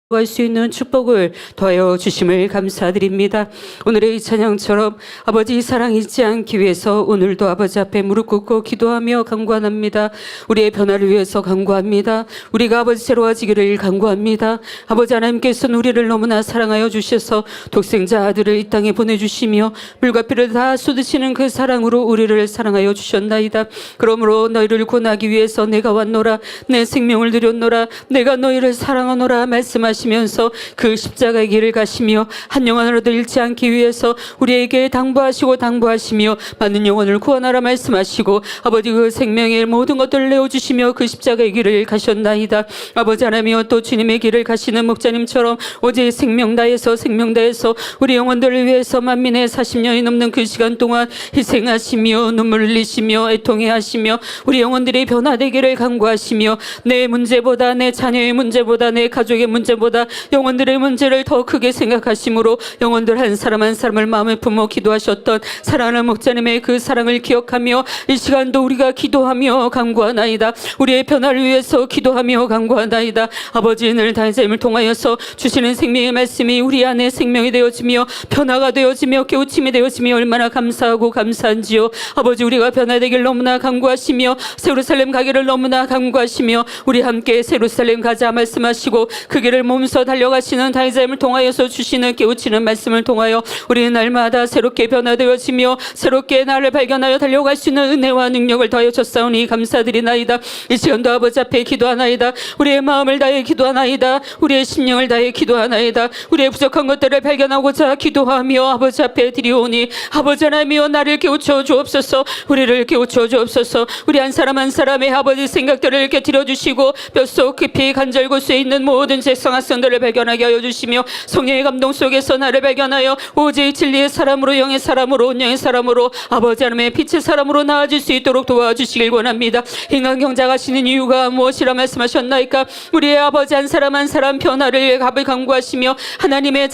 갈 수 있는 축복을 더하여 주심을 감사드립니다. 오늘의 이 찬양처럼 아버지 사랑 잊지 않기 위해서 오늘도 아버지 앞에 무릎 꿇고 기도하며 간구합니다. 우리의 변화를 위해서 간구합니다. 우리가 아버지 새로워지기를 간구합니다. 아버지 하나님께서는 우리를 너무나 사랑하여 주셔서 독생자 아들을 이 땅에 보내주시며 물과 피를 다 쏟으시는 그 사랑으로 우리를 사랑하여 주셨나이다. 그러므로 너희를 구원하기 위해서 내가 왔노라, 내 생명을 드렸노라, 내가 너희를 사랑하노라 말씀하시면서 그 십자가의 길을 가시며 한 영혼으로도 잃지 않기 위해서 우리에게 당부하시며 많은 영혼을 구원하라 말씀하시고 아버지 그 생명의 모든 것들을 내어주시며 그 십자가의 길을 가셨나이다. 아버지 하나님이여 또 주님의 길을 가시는 목자님처럼 오직 생명 다해서 우리 영혼들을 위해서 만민의 40년이 넘는 그 시간 동안 희생하시며 눈물을 흘리시며 애통해 하시며 우리 영혼들이 변화되기를 간구하시며 내 문제보다, 내 자녀의 문제보다, 내 가족의 문제보다 영혼들의 문제를 더 크게 생각하심으로 영혼들 한 사람 한 사람을 마음에 품어 기도하셨던 사랑하는 목자님의 그 사랑을 기억하며 이 시간도 우리가 기도하며 간구하나이다. 우리의 변화를 위해서 기도하며 간구하나이다. 아버지 늘 다윗을 통하여서 주시는 생명의 말씀이 우리 안에 생명이 되어지며 변화가 되어지며 깨우침이 되어지며 얼마나 감사하고 감사한지요. 아버지 우리가 변화되길 너무나 간구하시며 예루살렘 가기를 너무나 간구하시며 우리 함께 예루살렘 가자 말씀하시고 그 길을 몸소 달려가시는 다윗을 통하여서 주시는 깨우치는 말씀을 통하여 우리는 날마다 새롭게 변화되어지며 새롭게 나를 발견하여 달려갈 수 있는 은혜와 능력을 더하여 줬사오니 감사드리나이다. 이 시간도 아버지 앞에 기도하나이다. 우리의 마음을 다해 기도하나이다. 우리의 심령을 다해 기도하나이다. 우리의 부족한 것들을 발견하고자 기도하며 아버지 앞에 드리오니 아버지 하나님이여 나를 깨우쳐 주옵소서. 우리를 깨우쳐 주옵소서. 우리 한 사람 한 사람의 아버지 생각들을 이렇게 들어주시고 뼛속 깊이 간절곳에 있는 모든 제 성학성들을 발견하게 하여 주시며 성령의 감동 속에서 나를 발견하여 오직 진리의 사람으로, 영의 사람으로, 운명의 사람으로, 아버지 하나님의 빛의 사람으로 나아질 수 있도록 도와주시길 원합니다. 인간 경작하시는 이유가 무엇이라 말씀하셨나이까? 우리의 아버지 한 사람 한 사람 변화를 간구하시며 하나님의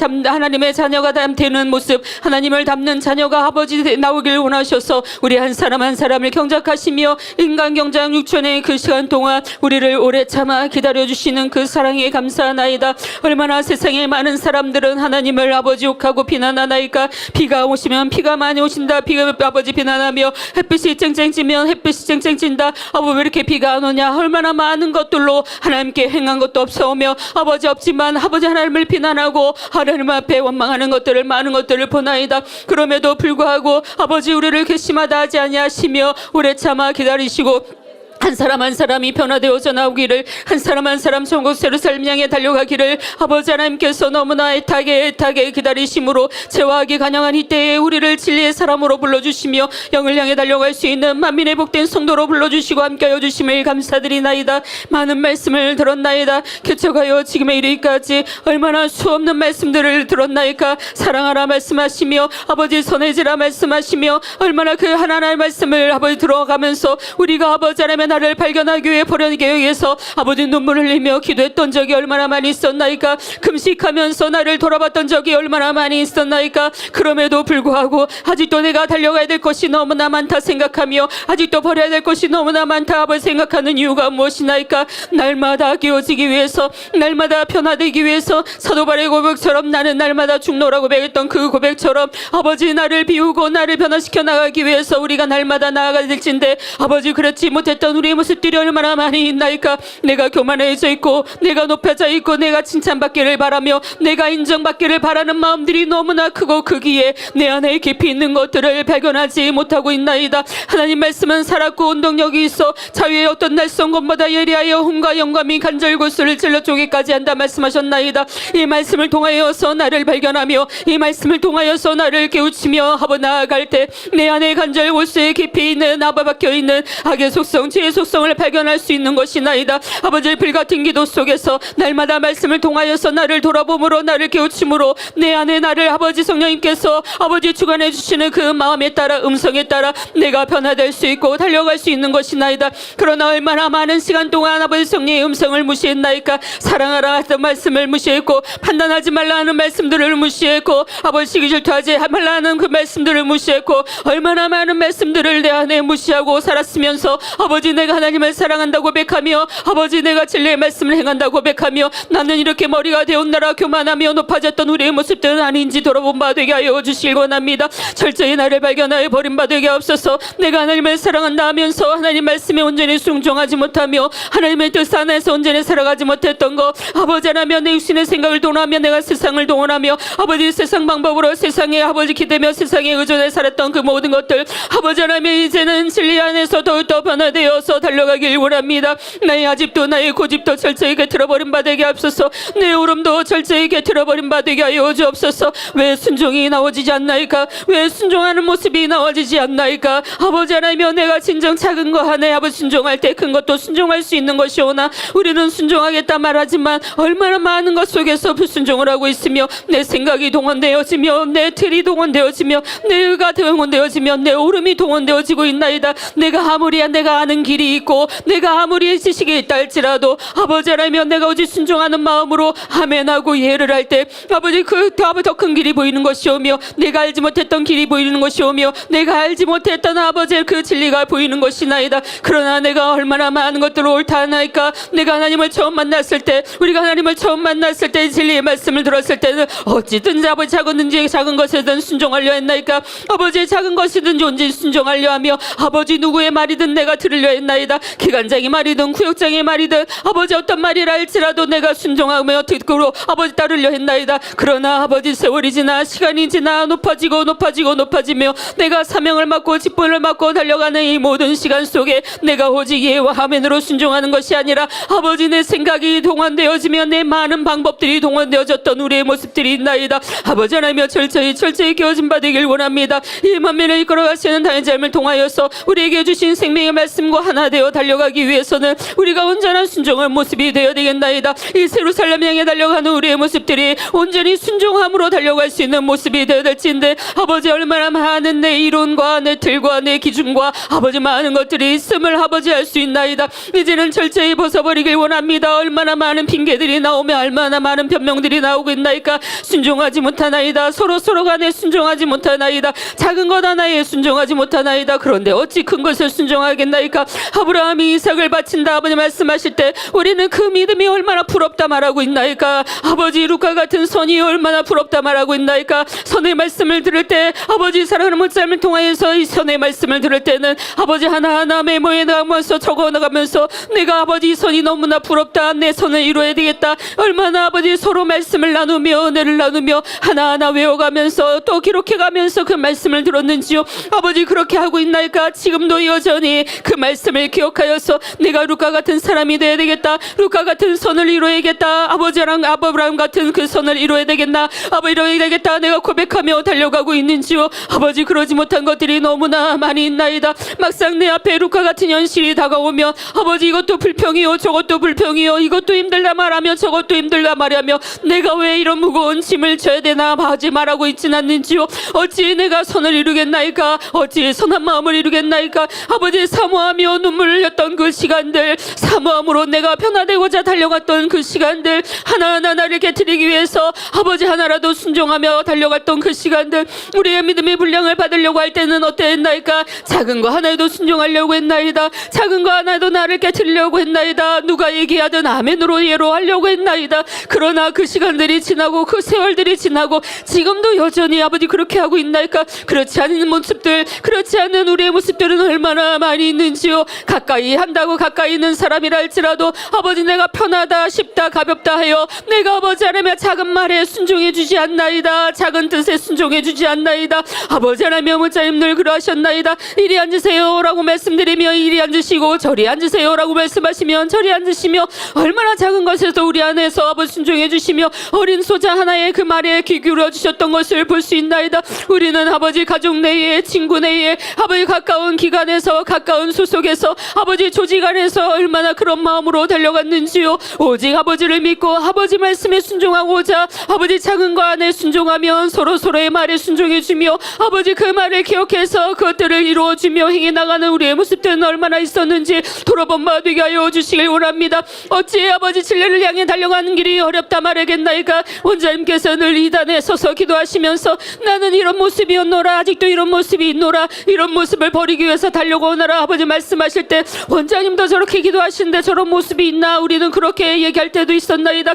자녀가 되는 모습, 하나님을 닮는 자녀가 아버지 나오길 원하셔서 우리 한 사람 한 사람을 경작하시며 인간 경작 6천의 그 시간 동안 우리를 오래 참아 기다려주시는 그 사랑에 감사하나이다. 얼마나 세상에 많은 사람들은 하나님을 아버지 욕하고 비난하나이까? 비가 오시면 비가 많이 오신다. 비가 아버지 비난하며 햇빛이 쨍쨍 찌면 햇빛이 쨍쨍 찐다. 아버지 왜 이렇게 비가 안 오냐? 얼마나 많은 것들로 하나님께 행한 것도 없어오며 아버지 없지만 아버지 하나님을 비난하고 하나님 앞에 원망하는 것들을 많은 것들을 보나이다. 그럼에도 불구하고 아버지 우리를 괘씸하다 하지 아니하시며 오래 참아 기다리시고 한 사람 한 사람이 변화되어져 나오기를, 한 사람 한 사람 천국 예루살렘 향해 달려가기를 아버지 하나님께서 너무나 애타게 기다리심으로 죄와하기 간영한 이때에 우리를 진리의 사람으로 불러주시며 영을 향해 달려갈 수 있는 만민의 복된 성도로 불러주시고 함께하여 주심을 감사드리나이다. 많은 말씀을 들었나이다. 개척하여 지금의 이르기까지 얼마나 수없는 말씀들을 들었나이까? 사랑하라 말씀하시며 아버지 선해지라 말씀하시며 얼마나 그 하나님의 말씀을 아버지 들어가면서 우리가 아버지 하나님의 나를 발견하기 위해 버려내기 위해서 아버지 눈물을 흘리며 기도했던 적이 얼마나 많이 있었나이까? 금식하면서 나를 돌아봤던 적이 얼마나 많이 있었나이까? 그럼에도 불구하고 아직도 내가 달려가야 될 것이 너무나 많다 생각하며 아직도 버려야 될 것이 너무나 많다 아버지 생각하는 이유가 무엇이나이까? 날마다 깨어지기 위해서, 날마다 변화되기 위해서 사도 바울의 고백처럼 나는 날마다 죽노라고 고백했던 그 고백처럼 아버지 나를 비우고 나를 변화시켜 나가기 위해서 우리가 날마다 나아가야 될진데 아버지 그렇지 못했던 우리의 모습들이 얼마나 많이 있나이까? 내가 교만해져 있고 내가 높아져 있고 내가 칭찬받기를 바라며 내가 인정받기를 바라는 마음들이 너무나 크고 크기에 내 안에 깊이 있는 것들을 발견하지 못하고 있나이다. 하나님 말씀은 살았고 운동력이 있어 자유의 어떤 날선 것보다 예리하여 hum과 영감이 간절곳을 찔러 쪼개까지 한다 말씀하셨나이다. 이 말씀을 통하여서 나를 발견하며 이 말씀을 통하여서 나를 깨우치며 아버 나아갈 때 내 안에 간절곳에 깊이 있는 아버 박혀있는 악의 속성 죄의 속성을 발견할 수 있는 것이나이다. 아버지의 불같은 기도 속에서 날마다 말씀을 통하여서 나를 돌아봄으로 나를 깨우침으로 내 안에 나를 아버지 성령님께서 아버지 주관해 주시는 그 마음에 따라 음성에 따라 내가 변화될 수 있고 달려갈 수 있는 것이나이다. 그러나 얼마나 많은 시간 동안 아버지 성령의 음성을 무시했나이까? 사랑하라 하던 말씀을 무시했고 판단하지 말라 하는 말씀들을 무시했고 아버지 시기 질투하지 말라 하는 그 말씀들을 무시했고 얼마나 많은 말씀들을 내 안에 무시하고 살았으면서 아버지 아버지 내가 하나님을 사랑한다고 고백하며 아버지 내가 진리의 말씀을 행한다고 고백하며 나는 이렇게 머리가 되었나라 교만하며 높아졌던 우리의 모습들은 아닌지 돌아본 바 되게 하여 주시길 원합니다. 철저히 나를 발견하여 버린 바 되게 없어서 내가 하나님을 사랑한다 하면서 하나님 말씀에 온전히 순종하지 못하며 하나님의 뜻 안에서 온전히 살아가지 못했던 거 아버지 하나님 내 육신의 생각을 동원하며 내가 세상을 동원하며 아버지 세상 방법으로 세상에 아버지 기대며 세상에 의존해 살았던 그 모든 것들 아버지 하나님 이제는 진리 안에서 더욱더 변화되어서 달려가길 원합니다. 나의 아집도 나의 고집도 철저히 깨트려버린 바 되게 없어서 내 울음도 철저히 깨트려버린 바 되게 하여 주옵소서. 왜 순종이 나오지지 않나이까? 왜 순종하는 모습이 나와지지 않나이까? 아버지 하나님여 내가 진정 작은 거 하네 아버지 순종할 때 큰 것도 순종할 수 있는 것이오나 우리는 순종하겠다 말하지만 얼마나 많은 것 속에서 불순종을 하고 있으며 내 생각이 동원되어지며 내 틀이 동원되어지며 내 의가 동원되어지며 내 울음이 동원되어지고 있나이다. 내가 아무리 내가 아는 길이 있고 내가 아무리 지식이 있다 할지라도 아버지 하나님여 내가 오직 순종하는 마음으로 아멘하고 예를 할 때 아버지 그 더 큰 길이 보이는 것이오며 내가 알지 못했던 길이 보이는 것이오며 내가 알지 못했던 아버지의 그 진리가 보이는 것이나이다. 그러나 내가 얼마나 많은 것들을 옳다 하나이까? 내가 하나님을 처음 만났을 때 우리가 하나님을 처음 만났을 때 진리의 말씀을 들었을 때는 어찌든지 아버지 작은든지 작은 것이든 순종하려 했나이까? 아버지 작은 것이든지 온전히 순종하려 하며 아버지 누구의 말이든 내가 들으려 했나이다. 기관장의 말이든 구역장의 말이든 아버지 어떤 말이라 할지라도 내가 순종하며 듣고 아버지 따르려 했나이다. 그러나 아버지 세월이 지나 시간이 지나 높아지며 내가 사명을 맡고 직분을 맡고 달려가는 이 모든 시간 속에 내가 오직 예와 아멘으로 순종하는 것이 아니라 아버지 내 생각이 동원되어지며 내 많은 방법들이 동원되어졌던 우리의 모습들이 있나이다. 아버지 하나님여 철저히 깨어진 바 되길 원합니다. 이 만면을 이끌어가시는 당의 삶을 통하여서 우리에게 주신 생명의 말씀과 하나 되어 달려가기 위해서는 우리가 온전한 순종의 모습이 되어야 되겠나이다. 이 예루살렘 향해 달려가는 우리의 모습들이 온전히 순종함으로 달려갈 수 있는 모습이 되어야 될진데 아버지 얼마나 많은 내 이론과 내 틀과 내 기준과 아버지 많은 것들이 있음을 아버지 알 수 있나이다. 이제는 철저히 벗어버리길 원합니다. 얼마나 많은 핑계들이 나오며 얼마나 많은 변명들이 나오고 있나이까? 순종하지 못하나이다. 서로 간에 순종하지 못하나이다. 작은 것 하나에 순종하지 못하나이다. 그런데 어찌 큰 것을 순종하겠나이까? 아브라함이 이삭을 바친다 아버지 말씀하실 때 우리는 그 믿음이 얼마나 부럽다 말하고 있나이까? 아버지 루카 같은 선이 얼마나 부럽다 말하고 있나이까? 선의 말씀을 들을 때 아버지 사랑하는 못삶을 통하여서 이 선의 말씀을 들을 때는 아버지 하나하나 메모해 나가면서 적어 나가면서 내가 아버지 선이 너무나 부럽다. 내 선을 이루어야 되겠다. 얼마나 아버지 서로 말씀을 나누며 은혜를 나누며 하나하나 외워가면서 또 기록해가면서 그 말씀을 들었는지요. 아버지 그렇게 하고 있나이까? 지금도 여전히 그 말씀을 기억하여서 내가 루카 같은 사람이 되어야 되겠다. 루카 같은 선을 이루어야겠다. 아버지랑 아브라함 같은 그 선을 이루어야 되겠나? 아버지 이루어야 되겠다. 내가 고백하며 달려가고 있는지요. 아버지 그러지 못한 것들이 너무나 많이 있나이다. 막상 내 앞에 루카 같은 현실이 다가오며 아버지 이것도 불평이요 저것도 불평이요 이것도 힘들다 말하며 저것도 힘들다 말하며 내가 왜 이런 무거운 짐을 져야 되나 하지 말하고 있진 않는지요. 어찌 내가 선을 이루겠나이까? 어찌 선한 마음을 이루겠나이까? 아버지 사모하며 눈물을 흘렸던 그 시간들 사모함으로 내가 변화되고자 달려갔던 그 시간들 하나하나 나를 깨트리기 위해서 아버지 하나라도 순종하며 달려갔던 그 시간들 우리의 믿음의 분량을 받으려고 할 때는 어땠나이까? 작은 거 하나에도 순종하려고 했나이다. 작은 거 하나에도 나를 깨트리려고 했나이다. 누가 얘기하든 아멘으로 예로 하려고 했나이다. 그러나 그 시간들이 지나고 그 세월들이 지나고 지금도 여전히 아버지 그렇게 하고 있나이까? 그렇지 않은 모습들 그렇지 않은 우리의 모습들은 얼마나 많이 있는지요. 가까이 한다고 가까이 있는 사람이라 할지라도 아버지 내가 편하다 쉽다 가볍다 하여 내가 아버지 하나님의 작은 말에 순종해 주지 않나이다. 작은 뜻에 순종해 주지 않나이다. 아버지 하나님의 목자님 늘 그러하셨나이다. 이리 앉으세요 라고 말씀드리며 이리 앉으시고 저리 앉으세요 라고 말씀하시면 저리 앉으시며 얼마나 작은 것에서 우리 안에서 아버지 순종해 주시며 어린 소자 하나의 그 말에 귀 기울여 주셨던 것을 볼 수 있나이다. 우리는 아버지 가족 내에 친구 내에 아버지 가까운 기관에서 가까운 소속에서 아버지 조직 안에서 얼마나 그런 마음으로 달려갔는지요. 오직 아버지를 믿고 아버지 말씀에 순종하고자 아버지 작은 거 안에 순종하면 서로의 말에 순종해 주며 아버지 그 말을 기억해서 그것들을 이루어 주며 행해 나가는 우리의 모습들은 얼마나 있었는지 돌아본 바 되게 하여 주시길 원합니다. 어찌 아버지 진리를 향해 달려가는 길이 어렵다 말하겠나이까? 원자님께서 늘 이단에 서서 기도하시면서 나는 이런 모습이었노라 아직도 이런 모습이 있노라 이런 모습을 버리기 위해서 달려오너라 아버지 말씀하시고 말씀하실 때 원장님도 저렇게 기도하시는데 저런 모습이 있나 우리는 그렇게 얘기할 때도 있었나이다.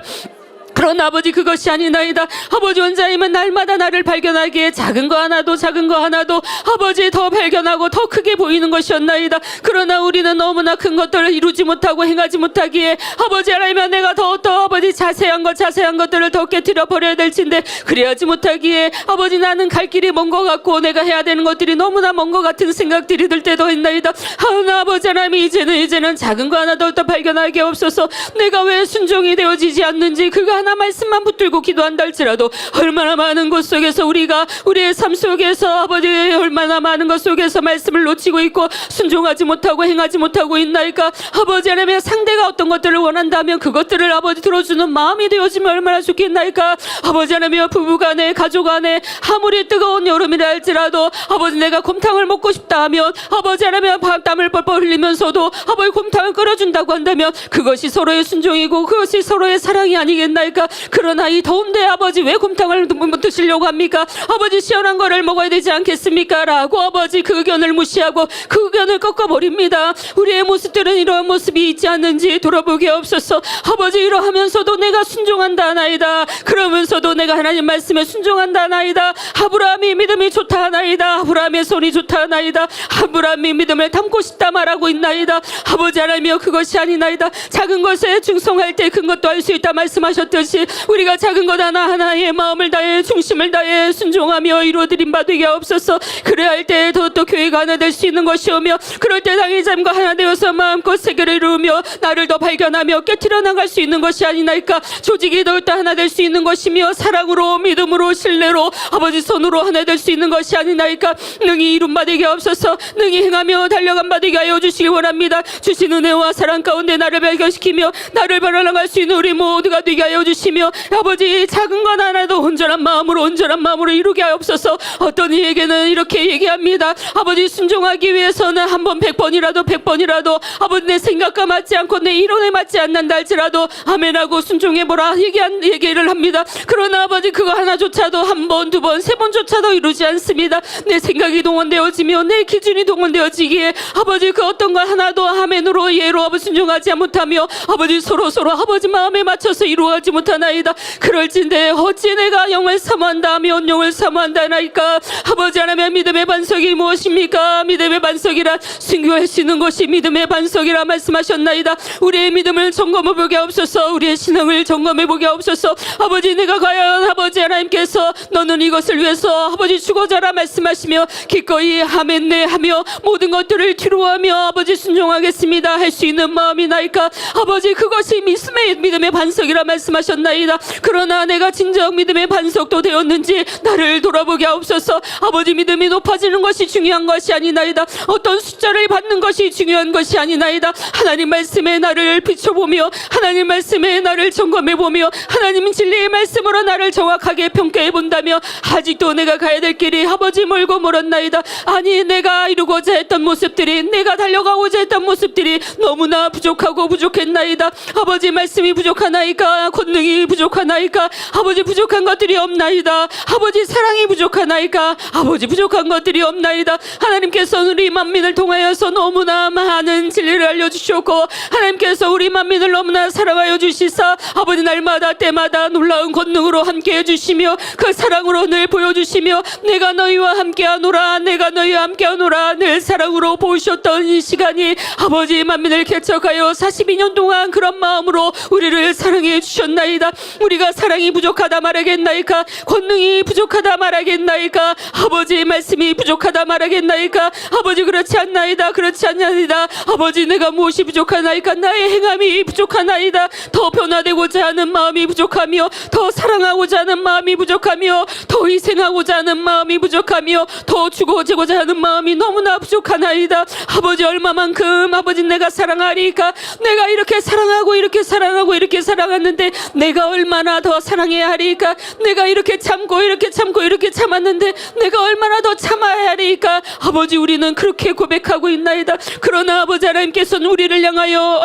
그러나 아버지 그것이 아니나이다. 아버지 원장님은 날마다 나를 발견하기에 작은 거 하나도 아버지 더 발견하고 더 크게 보이는 것이었나이다. 그러나 우리는 너무나 큰 것들을 이루지 못하고 행하지 못하기에 아버지 하나님은 내가 더 아버지 자세한 것들을 더 깨뜨려 버려야 될진데 그래야지 못하기에 아버지 나는 갈 길이 먼 것 같고 내가 해야 되는 것들이 너무나 먼 것 같은 생각들이 들 때도 있나이다. 하나 아버지 하나님 이제는 작은 거 하나도 더 발견하게 없어서 내가 왜 순종이 되어지지 않는지 그거 하나 말씀만 붙들고 기도한다 할지라도 얼마나 많은 것 속에서 우리가 우리의 삶 속에서 아버지 얼마나 많은 것 속에서 말씀을 놓치고 있고 순종하지 못하고 행하지 못하고 있나이까. 아버지 하나님 상대가 어떤 것들을 원한다면 그것들을 아버지 들어주는 마음이 되어지면 얼마나 좋겠나이까. 아버지 하나님 부부간에 가족간에 아무리 뜨거운 여름이라 할지라도 아버지 내가 곰탕을 먹고 싶다 하면 아버지 하나님 땀을 뻘뻘 흘리면서도 아버지 곰탕을 끓여준다고 한다면 그것이 서로의 순종이고 그것이 서로의 사랑이 아니겠나이까. 그러나 이 더운데 아버지 왜 곰탕을 드시려고 합니까? 아버지 시원한 거를 먹어야 되지 않겠습니까? 라고 아버지 그 의견을 무시하고 그 의견을 꺾어버립니다. 우리의 모습들은 이러한 모습이 있지 않는지 돌아보게 없어서 아버지 이러하면서도 내가 순종한다 하나이다. 그러면서도 내가 하나님 말씀에 순종한다 하나이다. 아브라함이 믿음이 좋다 하나이다. 아브라함의 손이 좋다 하나이다. 아브라함이 믿음을 담고 싶다 말하고 있나이다. 아버지 하나님이여 그것이 아니나이다. 작은 것에 충성할 때 큰 것도 할 수 있다 말씀하셨듯이 우리가 작은 것 하나하나에 마음을 다해 중심을 다해 순종하며 이루어드린 바 되게 없어서 그래야 할 때 더 교회가 하나 될 수 있는 것이오며 그럴 때 당의 삶과 하나 되어서 마음껏 세계를 이루며 나를 더 발견하며 깨트려 나갈 수 있는 것이 아니나이까. 조직이 더욱더 하나 될 수 있는 것이며 사랑으로 믿음으로 신뢰로 아버지 손으로 하나 될 수 있는 것이 아니나이까. 능히 이룬 바 되게 없어서 능히 행하며 달려간 바 되게 하여 주시기 원합니다. 주신 은혜와 사랑 가운데 나를 발견시키며 나를 발견나갈 수 있는 우리 모두가 되게 하여 주시며 아버지 작은 것 하나도 온전한 마음으로 이루게 하옵소서. 어떤 이에게는 이렇게 얘기합니다. 아버지 순종하기 위해서는 한 번 100번이라도 아버지 내 생각과 맞지 않고 내 이론에 맞지 않는다 할지라도 아멘하고 순종해보라 얘기를 합니다. 그러나 아버지 그거 하나조차도 한 번, 두 번, 세 번조차도 이루지 않습니다. 내 생각이 동원되어지며 내 기준이 동원되어지기에 아버지 그 어떤 것 하나도 아멘으로 예로 아버지 순종하지 못하며 아버지 서로 아버지 마음에 맞춰서 이루어가지 못하나이다. 그럴진데 어찌 내가 영을 사모한다면 영을 사모한다나이까. 아버지 하나님 믿음의 반석이 무엇입니까? 믿음의 반석이라 순교하시는 것이 믿음의 반석이라 말씀하셨나이다. 우리의 믿음을 점검해보게 없어서 우리의 신앙을 점검해보게 없어서 아버지 내가 과연 아버지 하나님께서 너는 이것을 위해서 아버지 죽어자라 말씀하시며 기꺼이 아멘 네 하며 모든 것들을 뒤로하며 아버지 순종하겠습니다 할 수 있는 마음이 나이까. 아버지 그것이 믿음의 반석이라 말씀하셨나이다. 그러나 내가 진정 믿음의 반석도 되었는지 나를 돌아보게 하옵소서. 아버지 믿음이 높아지는 것이 중요한 것이 아니나이다. 어떤 숫자를 받는 것이 중요한 것이 아니나이다. 하나님 말씀에 나를 비춰보며 하나님 말씀에 나를 점검해보며 하나님 진리의 말씀으로 나를 정확하게 평가해 본다며 아직도 내가 가야 될 길이 아버지 멀고 멀었나이다. 아니 내가 이루고자 했던 모습들이 내가 달려가고자 했던 모습들이 너무나 부족했나이다. 아버지 말씀이 부족하나이까. 권능이 부족하나이까. 아버지 부족한 것들이 없나이다. 아버지 사랑이 부족하나이까. 아버지 부족한 것들이 없나이다. 하나님께서 우리 만민을 통하여서 너무나 많은 진리를 알려주셨고 하나님께서 우리 만민을 너무나 사랑하여 주시사 아버지 날마다 때마다 놀라운 권능으로 함께 해주시며 그 사랑으로 늘 보여주시며 내가 너희와 함께하노라 내가 너희와 함께하노라 늘 사랑으로 보셨던 이 시간이 아버지 만민을 개척하여 42년 동안 그런 마음으로 우리를 사랑해 주셨나이다. 우리가 사랑이 부족하다 말하겠나이까. 권능이 부족하다 말하겠나이까. 아버지 말씀이 부족하다 말하겠나이까. 아버지 그렇지 않나이다. 그렇지 않나이다. 아버지 내가 무엇이 부족하나이까. 나의 행함이 부족하나이다. 더 변화되고자 하는 마음이 부족하며 더 사랑하고자 하는 마음이 부족하며 더 희생하고자 하는 마음이 부족하며 더 죽어지고자 하는 마음이 너무나 부족하나이다. 아버지 얼마만큼 아버지 내가 사랑하리까. 내가 이렇게 사랑하고 이렇게 사랑하고 이렇게 사랑했는데 내가 얼마나 더 사랑해야 하리까? 내가 이렇게 참고 이렇게 참고 이렇게 참았는데 내가 얼마나 더 참아야 하리까? 아버지, 우리는 그렇게 고백하고 있나이다. 그러나 아버지 하나님께서는 우리를 향하여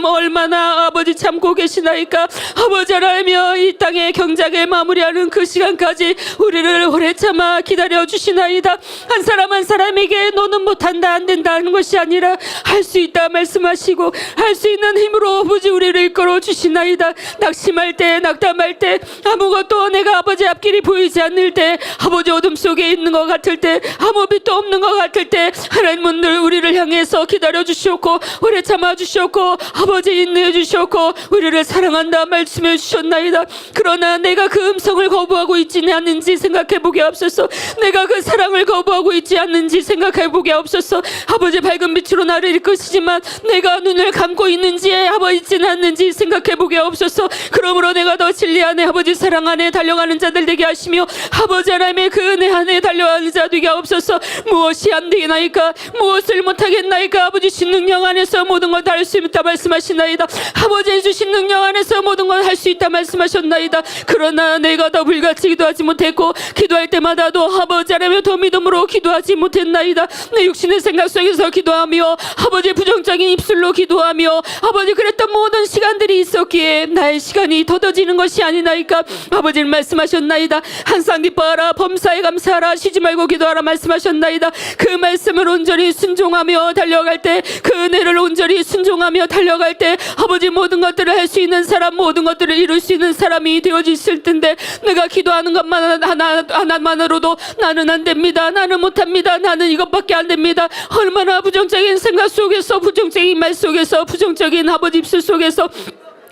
얼마나 아버지 참고 계시나이까? 아버지 하나님이여, 이 땅의 경작을 마무리하는 그 시간까지 우리를 오래 참아 기다려 주시나이다. 한 사람 한 사람에게 너는 못한다, 안 된다 하는 것이 아니라 할 수 있다 말씀하시고 할 수 있는 힘으로 아버지 우리를 이끌어 주시나이다. 낙심할 때, 낙담할 때, 아무것도 내가 아버지 앞길이 보이지 않을 때, 아버지 어둠 속에 있는 것 같을 때, 아무 빛도 없는 것 같을 때, 하나님은 늘 우리를 향해서 기다려 주시옵고 오래 참아 주시옵고 아버지 인내해 주시옵고 우리를 사랑한다 말씀해 주셨나이다. 그러나 내가 그 음성을 거부하고 있지는 않는지 생각해 보게 없어서, 내가 그 사랑을 거부하고 있지 않는지 생각해 보게 없어서, 아버지 밝은 빛으로 나를 이끄시지만 내가 눈을 감고 있는지 아버지 있지는 않는지 생각해 보게 없어서, 그러므로 내가 더 진리 안에 아버지 사랑 안에 달려가는 자들 되게 하시며 아버지 하나님의 그 은혜 안에 달려가는 자 되게 없어서, 무엇이 안 되겠나이까? 무엇을 못하겠나이까? 아버지 신 능력 안에서 모든 걸 다 할 수 있다 말씀하시나이다. 아버지 주신 능력 안에서 모든 걸 할 수 있다 말씀하셨나이다. 그러나 내가 더 불같이 기도하지 못했고 기도할 때마다도 아버지 하나님의 더 믿음으로 기도하지 못했나이다. 내 육신의 생각 속에서 기도하며 아버지 부정적인 입술로 기도하며 아버지 그랬던 모든 시간들이 있었기에 나의 시간이 더뎌지는 것이 아니나이까? 아버지는 말씀하셨나이다. 항상 기뻐하라, 범사에 감사하라, 쉬지 말고 기도하라 말씀하셨나이다. 그 말씀을 온전히 순종하며 달려갈 때, 그 은혜를 온전히 순종하며 달려갈 때 아버지 모든 것들을 할 수 있는 사람, 모든 것들을 이룰 수 있는 사람이 되어질 텐데, 내가 기도하는 것만 하나만으로도 나는 안 됩니다, 나는 못합니다, 나는 이것밖에 안 됩니다. 얼마나 부정적인 생각 속에서, 부정적인 말 속에서, 부정적인 아버지 입술 속에서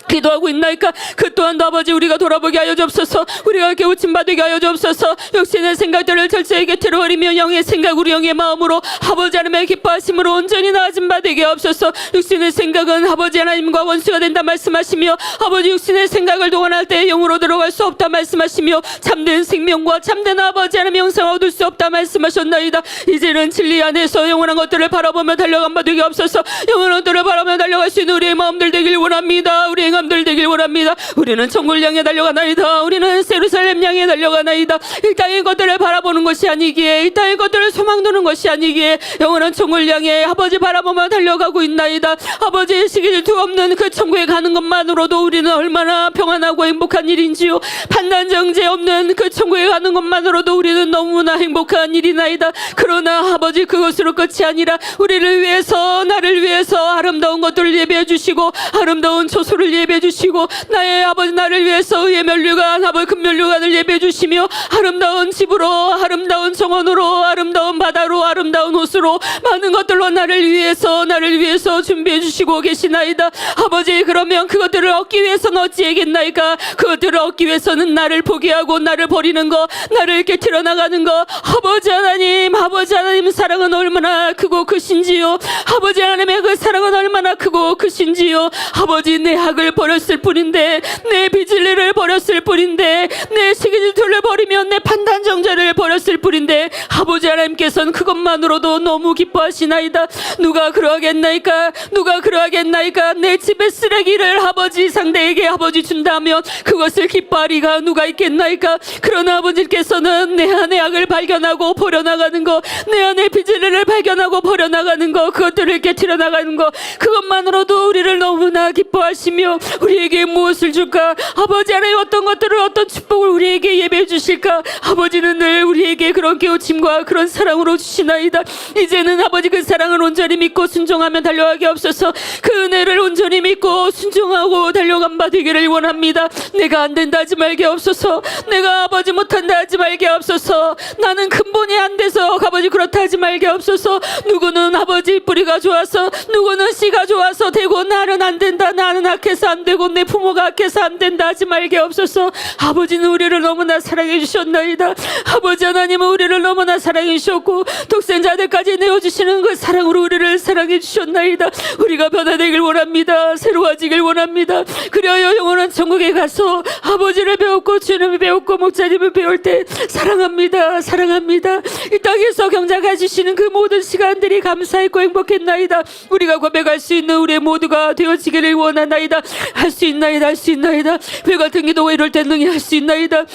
기도하고 있나이까? 그 또한도 아버지 우리가 돌아보게 하여 주옵소서. 우리가 깨우침 받게 하여 주옵소서. 육신의 생각들을 철저히 곁으로 버리며 영의 생각, 우리 영의 마음으로 아버지 하나님의 기뻐하심으로 온전히 나아짐 받게 하옵소서. 육신의 생각은 아버지 하나님과 원수가 된다 말씀하시며 아버지 육신의 생각을 동원할 때 영으로 들어갈 수 없다 말씀하시며 참된 생명과 참된 아버지 하나님의 영생을 얻을 수 없다 말씀하셨나이다. 이제는 진리 안에서 영원한 것들을 바라보며 달려간 바 되게 없어서 영원한 것들을 바라보며 달려갈 수 있는 우리의 마음들 되길 원합니다. 우리의 들 되길 원합니다. 우리는 천국을 향해 달려가나이다. 우리는 예루살렘 향해 달려가나이다. 이 땅의 것들을 바라보는 것이 아니기에, 이 땅의 것들을 소망 두는 것이 아니기에 영원한 천국을 향해 아버지 바라보며 달려가고 있나이다. 아버지의 시기질투 없는 그 천국에 가는 것만으로도 우리는 얼마나 평안하고 행복한 일인지요. 판단 정죄 없는 그 천국에 가는 것만으로도 우리는 너무나 행복한 일이나이다. 그러나 아버지 그것으로 끝이 아니라 우리를 위해서, 나를 위해서 아름다운 것들을 예배해 주시고 아름다운 초소를 예배해 주시고 나의 아버지 나를 위해서 의의 면류관, 아버지 금면류관을 예배해 주시며 아름다운 집으로, 아름다운 정원으로, 아름다운 바다로, 아름다운 옷으로 많은 것들로 나를 위해서 준비해 주시고 계시나이다. 아버지, 그러면 그것들을 얻기 위해서는 어찌하겠나이까? 그것들을 얻기 위해서는 나를 포기하고 나를 버리는 거, 나를 깨트려 나가는 거. 아버지 하나님 사랑은 얼마나 크고 크신지요. 아버지 하나님의 그 사랑은 얼마나 크고 크신지요. 아버지, 내 악을 버렸을 뿐인데, 내 비질리를 버렸을 뿐인데, 내 시기질투를 버리면 내 판단 정죄를 버렸을 뿐인데 아버지 하나님께서는 그것만으로도 너무 기뻐하시나이다. 누가 그러하겠나이까? 누가 그러하겠나이까? 내 집의 쓰레기를 아버지 상대에게 아버지 준다면 그것을 기뻐하리가 누가 있겠나이까? 그러나 아버지께서는 내 안의 악을 발견하고 버려나가는 거, 내 안의 비질리를 발견하고 버려나가는 거, 그것들을 깨트려 나가는 거, 그것만으로도 우리를 너무나 기뻐하시며 우리에게 무엇을 줄까? 아버지 하나님 어떤 것들을, 어떤 축복을 우리에게 예배해 주실까? 아버지는 늘 우리에게 그런 깨우침과 그런 사랑으로 주시나이다. 이제는 아버지 그 사랑을 온전히 믿고 순종하며 달려가게 없어서 그 은혜를 온전히 믿고 순종하고 달려간 바 되기를 원합니다. 내가 안 된다 하지 말게 없어서, 내가 아버지 못한다 하지 말게 없어서, 나는 근본이 안 돼서 아버지 그렇다 하지 말게 없어서, 누구는 아버지 뿌리가 좋아서, 누구는 씨가 좋아서 되고 나는 안 된다, 나는 악해서 안 되고 내 부모가 악해서 안 된다 하지 말게 없어서. 아버지는 우리를 너무나 사랑해 주셨나이다. 아버지 하나님은 우리를 너무나 얼마나 사랑해 주셨고 독생자들까지 내어주시는 그 사랑으로 우리를 사랑해 주셨나이다. 우리가 변화되길 원합니다. 새로워지길 원합니다. 그리하여 영원한 천국에 가서 아버지를 배웠고 주님을 배웠고 목자님을 배울 때 사랑합니다. 사랑합니다. 이 땅에서 경작해 주시는 그 모든 시간들이 감사했고 행복했나이다. 우리가 고백할 수 있는 우리의 모두가 되어지기를 원하나이다. 할 수 있나이다. 할 수 있나이다. 불같은 기도가 이럴 때 능히 할 수 있나이다.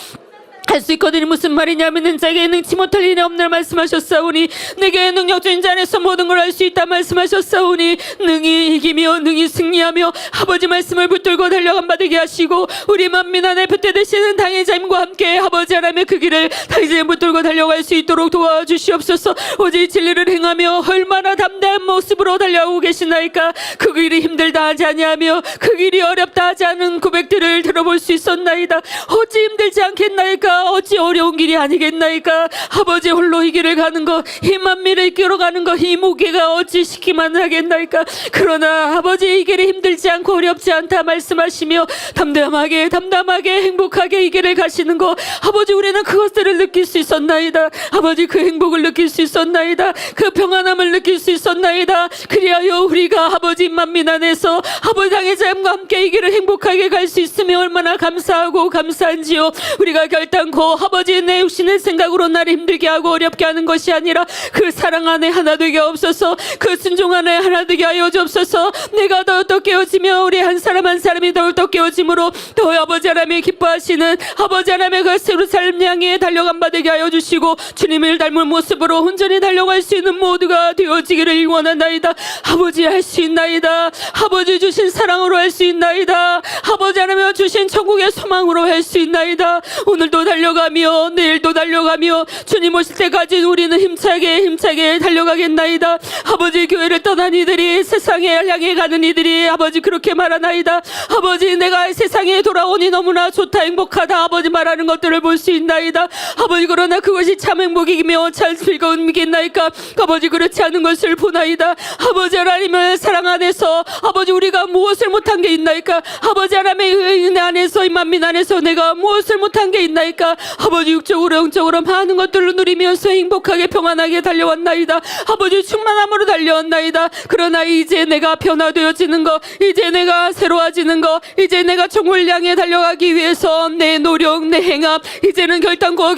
할 수 있거든요. 무슨 말이냐면은 자기의 능치 못할 일이 없는 말씀하셨사오니 내게 능력 주인 자 안에서 모든 걸 할 수 있다 말씀하셨사오니 능히 이기며 능히 승리하며 아버지 말씀을 붙들고 달려간 바 되게 하시고 우리 만민 안에 붙들되시는 당의자님과 함께 아버지 하나님의 그 길을 당의자님 붙들고 달려갈 수 있도록 도와주시옵소서. 오직 진리를 행하며 얼마나 담대한 모습으로 달려가고 계시나이까. 그 길이 힘들다 하지 아니하며 그 길이 어렵다 하지 않은 고백들을 들어볼 수 있었나이다. 어찌 힘들지 않겠나이까. 어찌 어려운 길이 아니겠나이까. 아버지 홀로 이 길을 가는 것, 이 만민을 이끌어 가는 것, 이 무게가 어찌 시키만 하겠나이까. 그러나 아버지 이 길이 힘들지 않고 어렵지 않다 말씀하시며 담담하게 행복하게 이 길을 가시는 것, 아버지 우리는 그것들을 느낄 수 있었나이다. 아버지 그 행복을 느낄 수 있었나이다. 그 평안함을 느낄 수 있었나이다. 그리하여 우리가 아버지 만민 안에서 아버지 당의자님과 함께 이 길을 행복하게 갈 수 있으며 얼마나 감사하고 감사한지요. 우리가 결단코 아버지 내 육신의 생각으로 나를 힘들게 하고 어렵게 하는 것이 아니라 그 사랑 안에 하나 되게 없어서 그 순종 안에 하나 되게 하여 주옵소서. 내가 더욱더 깨어지며 우리 한 사람 한 사람이 더욱더 깨어짐으로 더 아버지 하나님이 기뻐하시는 아버지 하나님의 그 새로 삶 향해 달려간 바 되게 하여 주시고 주님을 닮은 모습으로 온전히 달려갈 수 있는 모두가 되어지기를 원한나이다. 아버지 할 수 있나이다. 아버지 주신 사랑으로 할 수 있나이다. 아버지 하나님 주신 천국의 소망으로 할 수 있나이다. 오늘도 달려가며 내일도 달려가며 주님 오실 때까지 우리는 힘차게 달려가겠나이다. 아버지 교회를 떠난 이들이 세상에 향해 가는 이들이 아버지 그렇게 말하나이다. 아버지 내가 세상에 돌아오니 너무나 좋다 행복하다 아버지 말하는 것들을 볼 수 있나이다. 아버지 그러나 그것이 참 행복이며 참 즐거움이겠나이까. 아버지 그렇지 않은 것을 보나이다. 아버지 하나님의 사랑 안에서 아버지 우리가 무엇을 못한 게 있나이까. 아버지 하나님의 은혜 안에서 이 만민 안에서 내가 무엇을 못한 게 있나이까. 아버지 육적으로 영적으로 많은 것들을 누리면서 행복하게 평안하게 달려왔나이다. 아버지 충만함으로 달려왔나이다. 그러나 이제 내가 변화되어지는 것, 이제 내가 새로워지는 것, 이제 내가 천국을 향해 달려가기 위해서 내 노력 내 행함 이제는 결단코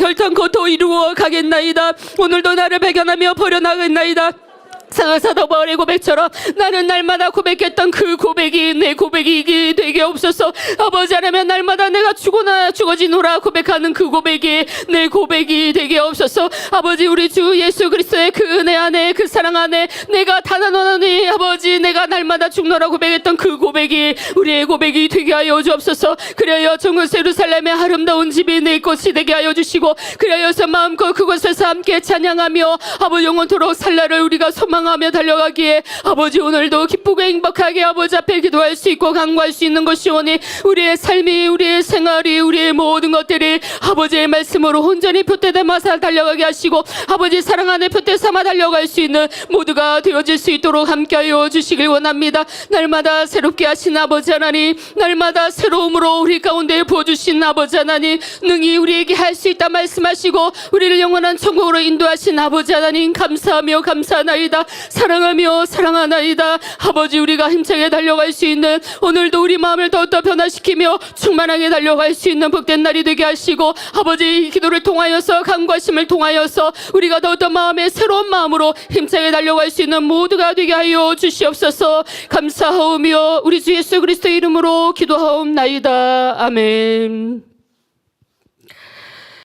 더 이루어 가겠나이다. 오늘도 나를 발견하며 버려나가겠나이다. 상하사도 바울의 고백처럼 나는 날마다 고백했던 그 고백이 내 고백이 되게 없어서 아버지 하나님 날마다 내가 죽어지노라 고백하는 그 고백이 내 고백이 되게 없어서 아버지 우리 주 예수 그리스도의 그 은혜 안에 그 사랑 안에 내가 단언하노니 아버지 내가 날마다 죽노라 고백했던 그 고백이 우리의 고백이 되게 하여 주옵소서. 그래야 천국 예루살렘의 아름다운 집이 내 것이 되게 하여 주시고 그래야서 마음껏 그곳에서 함께 찬양하며 아버지 영원토록 살날을 우리가 소망하며 달려가기에 아버지 오늘도 기쁘고 행복하게 아버지 앞에 기도할 수 있고 간구할 수 있는 것이오니 우리의 삶이 우리의 생활이 우리의 모든 것들이 아버지의 말씀으로 온전히 표대됨아서 달려가게 하시고 아버지 사랑 안에 표대 삼아 달려갈 수 있는 모두가 되어질 수 있도록 함께하여 주시길 원합니다. 날마다 새롭게 하신 아버지 하나님 날마다 새로움으로 우리 가운데 부어주신 아버지 하나님 능히 우리에게 할 수 있다 말씀하시고 우리를 영원한 천국으로 인도하신 아버지 하나님 감사하며 감사하나이다. 사랑하며 사랑하나이다. 아버지 우리가 힘차게 달려갈 수 있는 오늘도 우리 마음을 더욱더 변화시키며 충만하게 달려갈 수 있는 복된 날이 되게 하시고 아버지 기도를 통하여서 간구하심을 통하여서 우리가 더욱더 마음에 새로운 마음으로 힘차게 달려갈 수 있는 모두가 되게 하여 주시옵소서. 감사하오며 우리 주 예수 그리스도 이름으로 기도하옵나이다. 아멘.